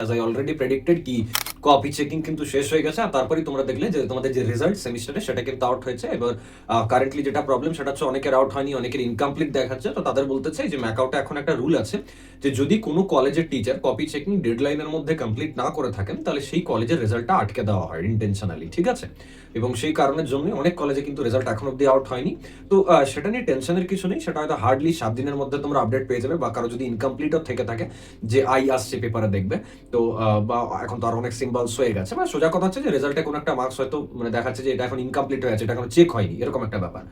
As I already predicted কি copy checking কিন্তু শেষ হয়ে গেছে, আর তারপরেই তোমরা দেখলে যে তোমাদের যে রেজাল্ট সেমিস্টারে সেটা কিন্তু আউট হয়েছে। এবার কারেন্টলি যেটা প্রবলেম সেটা হচ্ছে অনেকের আউট হয়নি, অনেকের ইনকমপ্লিট দেখাচ্ছে। তো তাদের বলতে চাই যে ম্যাকআউটে এখন একটা রুল আছে যে যদি কোনো কলেজের টিচার কপি চেকিং ডেডলাইনের মধ্যে কমপ্লিট না করে থাকেন তাহলে সেই কলেজের রেজাল্টটা আটকে দেওয়া হয় ইন্টেনশনালি, ঠিক আছে? এবং সেই কারণের জন্য অনেক কলেজে কিন্তু রেজাল্ট এখন অব্দি আউট হয়নি। তো সেটা নিয়ে টেনশনের কিছু নেই, সেটা হয়তো হার্ডলি 7 দিনের মধ্যে তোমরা আপডেট পেয়ে যাবে, বা কারো যদি ইনকমপ্লিটও থেকে থাকে যে আই আসছে পেপারে দেখবে। তো বা এখন তো আর অনেক সিম্বলস হয়ে গেছে, বা সোজা কথা হচ্ছে যে রেজাল্টে কোনো একটা মার্কস হয়তো মানে দেখাচ্ছে যে এটা এখন ইনকমপ্লিট হয়ে আছে, এটা এখন চেক হয়নি, এরকম একটা ব্যাপার।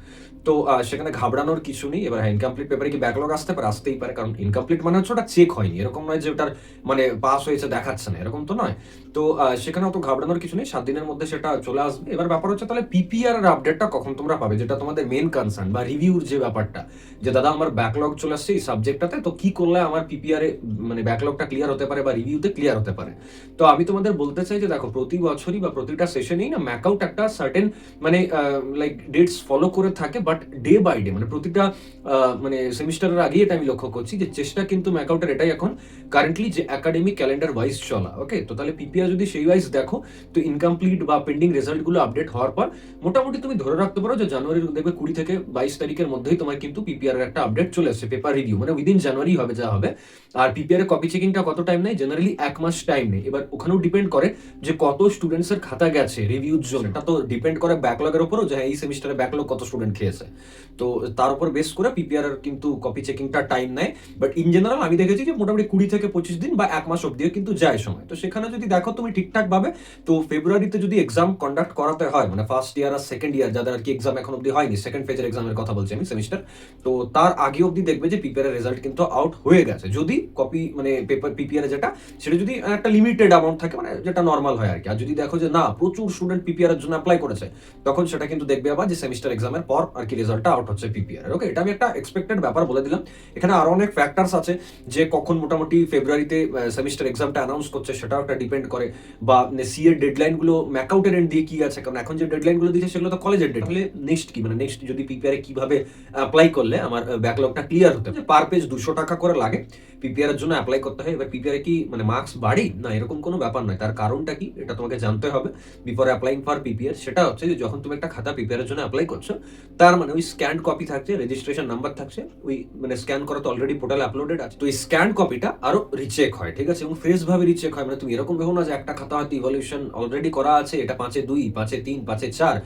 তো সেখানে ঘাবড়ানোর কিছু নেই। এবার হ্যাঁ, ইনকমপ্লিট পেপারে কি ব্যাকলগ আসতে পারে? আসতেই পারে, কারণ ইনকমপ্লিট মানে হচ্ছে ওটা চেক হয়নি, এরকম নয় যে ওটার মানে পাস হয়েছে দেখাচ্ছে না, এরকম তো নয়। তো সেখানে অত ঘাবড়ানোর কিছু নেই, 7 দিনের মধ্যে সেটা চলে আসবে। এবার ব্যাপার হচ্ছে তাহলে পিপিআর এর আপডেটটা কখন তোমরা পাবে, যেটা তোমাদের মেন কনসার্ন, বা রিভিউর যে ব্যাপারটা, যে দাদা আমার ব্যাকলগ চলে আসছে এই সাবজেক্টটাতে, তো কি করলে আমার পিপিআর এ মানে ব্যাকলগটা ক্লিয়ার হতে পারে বা রিভিউতে ক্লিয়ার হতে পারে। তো আমি তোমাদের বলতে চাই যে দেখো, প্রতি বছরই বা প্রতিটা সেশনেই না ম্যাকআউট একটা সার্টেন মানে লাইক ডেটস ফলো করে থাকে, বাট ডে বাই ডে মানে প্রতিটা মানে সেমিস্টারের আগেই এটা আমি লক্ষ্য করছি যে চেষ্টা কিন্তু ম্যাকআউটের এটাই এখন কারেন্টলি যে একাডেমিক ক্যালেন্ডার ওয়াইজ চলা। ওকে, তো তাহলে পিপিআর যদি সেই ওয়াইজ দেখো, তো ইনকমপ্লিট বা পেন্ডিং রেজাল্টগুলো আপডেট হওয়ার পর মোটামুটি তুমি ধরে রাখতে পারো যে জানুয়ারির দেখবে 20 থেকে 22 তারিখের মধ্যেই তোমার কিন্তু পিপিআর এর একটা আপডেট চলে আসছে, পেপার রিভিউ মানে উইদিন জানুয়ারি হবে যা হবে। আর পিপিআর এর কপি চেকিংটা কত টাইম নেই? জেনারেলি 1 মাস টাইম নেই। এবার ওখানেও ডিপেন্ড করে যে কত স্টুডেন্টস এর খাতা গেছে রিভিউর জন্য, এটা তো ডিপেন্ড করে ব্যাকলগের উপরও, যে এই সেমিস্টারে ব্যাকলগ কত স্টুডেন্ট খেয়েছে। তো তার উপর বেস করে পিপিআর এর কিন্তু কপি চেকিংটা টাইম নেয়। বাট ইন জেনারেল আমি দেখেছি যে মোটামুটি 20 থেকে 25 দিন বা 1 মাস অব্দিও কিন্তু যায় সময়। তো সেখানে যদি দেখো তুমি ঠিকঠাক ভাবে, তো ফেব্রুয়ারিতে যদি এক্সাম কন্ডাক্ট করাতে হয়, মানে ফার্স্ট ইয়ার আর সেকেন্ড ইয়ার যাদের আর কি এক্সাম এখন অব্দি হয়নি, সেকেন্ড ফেজের এক্সামের কথা বলছি আমি, সেমিস্টার, তো তার আগে অব্দি দেখবে যে পিপিআর এর রেজাল্ট কিন্তু আউট হয়ে গেছে। যদি কপি মানে পেপার পিপিআর যেটা, সেটা যদি একটা লিমিটেড অ্যামাউন্ট থাকে, মানে যেটা নর্মাল হয় আর কি। আর যদি দেখো যে না, প্রচুর স্টুডেন্ট পিপিআর এর জন্য অ্যাপ্লাই করেছে, তখন সেটা কিন্তু দেখবে আবার যে সেমিস্টার এক্সামের পর আর কি রেজাল্টটা আউট হচ্ছে পিপিআর এর। ওকে, এটা আমি একটা এক্সপেক্টেড ব্যাপার বলে দিলাম। এখানে আরো অনেক ফ্যাক্টরস আছে, যে কখন মোটামুটি ফেব্রুয়ারিতে সেমিস্টার এক্সামটা অ্যানাউন্স করছে সেটাও একটা ডিপেন্ড করে, বা সি এর ডেডলাইন গুলো ম্যাকআউটের এন্ড দিয়ে কি আছে, কারণ এখন যে ডেডলাইন গুলো দিচ্ছে সেগুলো তো কলেজের ডেড। তাহলে নেক্সট কি, মানে নেক্সট যদি পিপিআর এ কিভাবে অ্যাপ্লাই করলে আমার ব্যাকলগটা ক্লিয়ার হতে পারে। পার পেজ 200 টাকা করে লাগে পিপিআর এর জন্য অ্যাপ্লাই করতে হয়। এবার পিপিআর এ কি মানে মার্কস বাড়ি না, এরকম কোনো ব্যাপার নয়। তার কারণটা কি এটা তোমাকে জানতে হবে বিফোর অ্যাপ্লাইং ফর পিপিআর। সেটা হচ্ছে যে যখন তুমি একটা খাতা পিপিআর এর জন্য অ্যাপ্লাই করছো, তার মানে ওই স্ক্যান্ড কপি থাকছে, রেজিস্ট্রেশন নাম্বার থাকছে, ওই মানে স্ক্যান করা তো অলরেডি পোর্টালে আপলোডেড আছে। তো এই স্ক্যান্ড কপিটা আরো রিচেক হয়, ঠিক আছে, এবং ফ্রেশ ভাবে রিচেক হয়। মানে তুমি এরকম ভেবো না যে একটা খাতা হয়তো ইভলিউশন অলরেডি করা আছে, এটা 5-এ 2, 5-এ 3, 5-এ 4,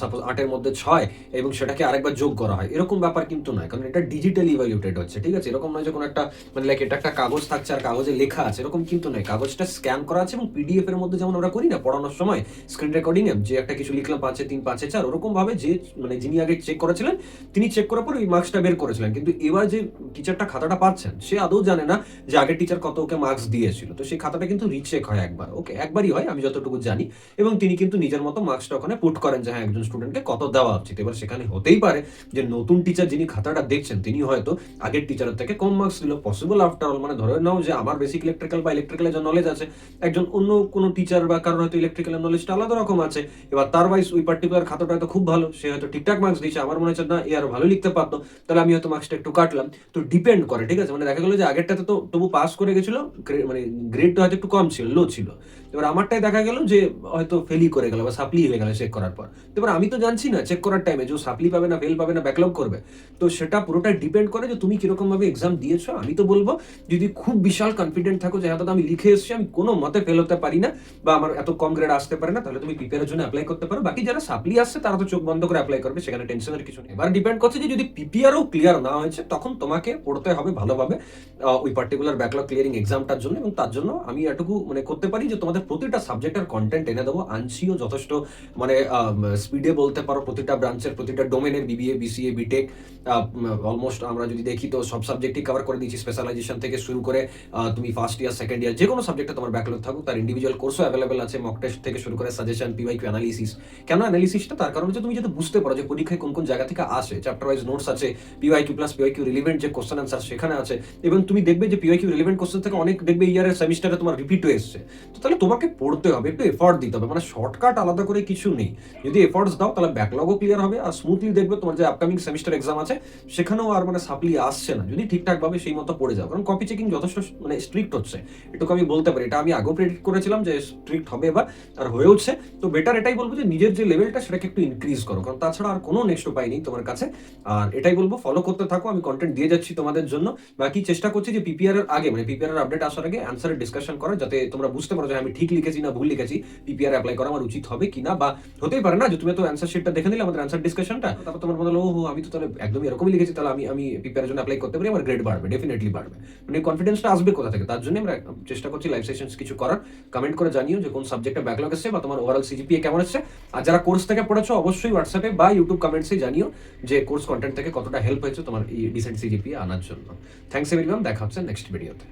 সাপোজ 8-এর মধ্যে 6, এবং সেটাকে আরেকবার যোগ করা হয়, এরকম ব্যাপার কিন্তু নয়, কারণ এটা ডিজিটালি ইভ্যালুয়েটেড হচ্ছে, ঠিক আছে? এরকম নয় যে কোনো একটা মানে লাইক এটা একটা কাগজ থাকছে আর কাগজে লেখা আছে, এরকম কিন্তু নয়। কাগজটা স্ক্যান করা আছে এবং পিডিএফ এর মধ্যে যেমন আমরা করি না পড়ানোর সময় স্ক্রিন রেকর্ডিং এ, যে একটা কিছু লিখলাম 5-এ 3, 5-এ 4, ওরকম ভাবে যে মানে যিনি আগে চেক করেছিলেন তিনি চেক করার পর ওই মার্কসটা বের করেছিলেন। কিন্তু এবার যে টিচারটা খাতাটা পাচ্ছেন সে আদৌ জানে না যে আগের টিচার কত ওকে মার্কস দিয়েছিল। তো সেই খাতাটা কিন্তু রিচেক হয় একবার, ওকে, একবারই হয় আমি যতটুকু জানি, এবং তিনি কিন্তু নিজের মতো মার্কসটা ওখানে পুট করেন যে হ্যাঁ একজন স্টুডেন্টকে কত দেওয়া উচিত। এবার সেখানে হতেই পারে যে নতুন টিচার যিনি খাতাটা দেখছেন তিনি হয়তো আগের টিচারের থেকে কম মার্কস দিল, পসিবল আফটার অল। মানে ধরে নাও যে আমার বেসিক ইলেকট্রিক্যাল বা ইলেকট্রিক্যালের যে নলেজ আছে, একজন অন্য কোনো টিচার বা কারোর হয়তো ইলেকট্রিক্যালের নলেজটা আলাদা রকম আছে। এবার তার ওয়াইজ ওই পার্টিকুলার খাতাটা হয়তো খুব ভালো, সে হয়তো ঠিকঠাক মার্কস দিয়েছে, আমার মনে হচ্ছে না এ আরো ভালো লিখতে পারতো, তাহলে আমি হয়তো মার্কসটা একটু কাটলাম। তো ডিপেন্ড করে, ঠিক আছে? মানে দেখা গেলো যে আগেরটাতে তো তবু পাস করে গেছিল, মানে গ্রেডটা হয়তো একটু কম ছিল, লো ছিল। এবার আমারটাই দেখা গেল যে হয়তো ফেলই করে গেল বা সাপ্লি হয়ে গেল চেক করার পর। এবার আমি তো জানছি না চেক করার টাইমে যে সাপ্লি পাবে না, ফেল পাবে না, ব্যাকলগ করবে। তো সেটা পুরোটাই ডিপেন্ড করে যে তুমি কিরকম ভাবে এক্সাম দিয়েছো। আমি তো বলবো যদি খুব বিশাল কনফিডেন্ট থাকো যে হয়তো আমি লিখে এসেছি, আমি কোনো মতে ফেল হতে পারি না বা আমার এত কম গ্রেড আসতে পারে না, তাহলে তুমি পিপিআর এর জন্য অ্যাপ্লাই করতে পারো। বাকি যারা সাপ্লি আসছে তারা তো চোখ বন্ধ করে অ্যাপ্লাই করবে, সেখানে টেনশনের কিছু নেই। এবার ডিপেন্ড করছে যে যদি পিপিআরও ক্লিয়ার না হয়েছে তখন তোমাকে পড়তে হবে ভালোভাবে ওই পার্টিকুলার ব্যাকলগ ক্লিয়ারিং এক্সামটার জন্য। এবং তার জন্য আমি এটুকু মানে করতে পারি যে তোমাদের প্রতিটা সাবজেক্টের কন্টেন্ট এনে দেবো, আনছিও যথেষ্ট মানে স্পিডে বলতে পারো। প্রতিটা ব্রাঞ্চের প্রতিটা ডোমেনের বিবিএ, বিসিএ, বিটেক অলমোস্ট আমরা যদি দেখি তো সব সাবজেক্টই কভার করে দিচ্ছি, স্পেশালাইজেশন থেকে শুরু করে তুমি ফার্স্ট ইয়ার সেকেন্ড ইয়ার যে কোনো সাবজেক্টে তোমার ব্যাকলগ থাকুক তার ইন্ডিভিজুয়াল কোর্সও অ্যাভেলেবেল আছে, মক টেস্ট থেকে শুরু করে সাজেশন, পিওয়াইকিউ অ্যানালিসিস। কেন অ্যানালিসিসটা? তার কারণ হচ্ছে তুমি যাতে বুঝতে পারো যে পরীক্ষায় কোন কোন জায়গা থেকে আসে, চ্যাপ্টার ওয়াইজ নোটস আছে, পিওয়াইকিউ প্লাস পিওয়াইকিউ রিলেভেন্ট যে কোশ্চেন আনসার সেখানে আছে, এবং তুমি দেখবে যে পিওয়াইকিউ রিলেভেন্ট কোশ্চেন থেকে অনেক দেখবে ইয়ারের সেমিস্টারে তোমার রিপিট হয়ে এসছে। তো তাহলে তোমাকে পড়তে হবে, একটু এফর্ট দিতে হবে, মানে শর্টকাট আলাদা করে কিছু নেই। যদি এফর্টস দাও তাহলে ব্যাকলগও ক্লিয়ার হবে, আর স্মুথলি দেখবে তোমার যে আপকামিং সেমিস্টার এক্সাম আছে সেখানেও আর মানে সাপ্লি আসছে না, যদি ঠিকঠাক ভাবে সেই সেই মতো পড়ে যাও, কারণ কপি চেকিং যথেষ্ট মানে স্ট্রিক্ট হচ্ছে, এটুকু আমি বলতে পারি। এটা আমি আগেও প্রেডিক্ট করেছিলাম যে স্ট্রিক্ট হবে এবার, আর হয়ে উঠছে। তো বেটার এটাই বলবো যে নিজের যে লেভেলটা সেটাকে একটু ইনক্রিজ করো, কারণ তাছাড়া আর কোনো নেক্সট উপায় নেই তোমার কাছে। আর এটাই বলবো, ফলো করতে থাকো, আমি কন্টেন্ট দিয়ে যাচ্ছি তোমাদের জন্য। বাকি চেষ্টা করছি যে পিপিআর এর আগে, মানে পিপিআর এর আপডেট আসার আগে অ্যান্সারের ডিসকাশন করা, যাতে তোমরা বুঝতে পারো যে আমি ঠিক লিখেছি না ভুল লিখেছি, পিপিআর অ্যাপ্লাই করা আমার উচিত হবে কিনা। বা হতেই পারে না যে তুমি তো অ্যান্সার শিটটা দেখে নিলে আমাদের অ্যান্সার ডিসকাশনটা, তারপর তোমার মনে হলো ও আমি তো তাহলে একদমই এরকমই লিখেছি, তাহলে আমি পিপিআর এর জন্য অ্যাপ্লাই করতে পারি, আমার গ্রেড বাড়বে, ডেফিনেটলি বাড়বে। মানে কনফিডেন্সটা আসবে কোথা থেকে? তার জন্য আমরা চেষ্টা করছি লাইভ সেশনস কিছু করার। কমেন্ট করে জানিও যে কোন সাবজেক্টে ব্যাকলগ এসেছে বা তোমার ওভারঅল সিজিপিএ কেমন এসেছে। আর যারা কোর্স থেকে পড়েছো অবশ্যই হোয়াটসঅ্যাপে বা ইউটিউব কমেন্টসে জানিও যে কোর্স কন্টেন্ট থেকে কতটা হেল্প হয়েছে তোমার এই ডিসেন্ট সিজিপিএ আনার জন্য। থ্যাংকস এভরিওয়ান, দেখা হচ্ছে নেক্সট ভিডিওতে।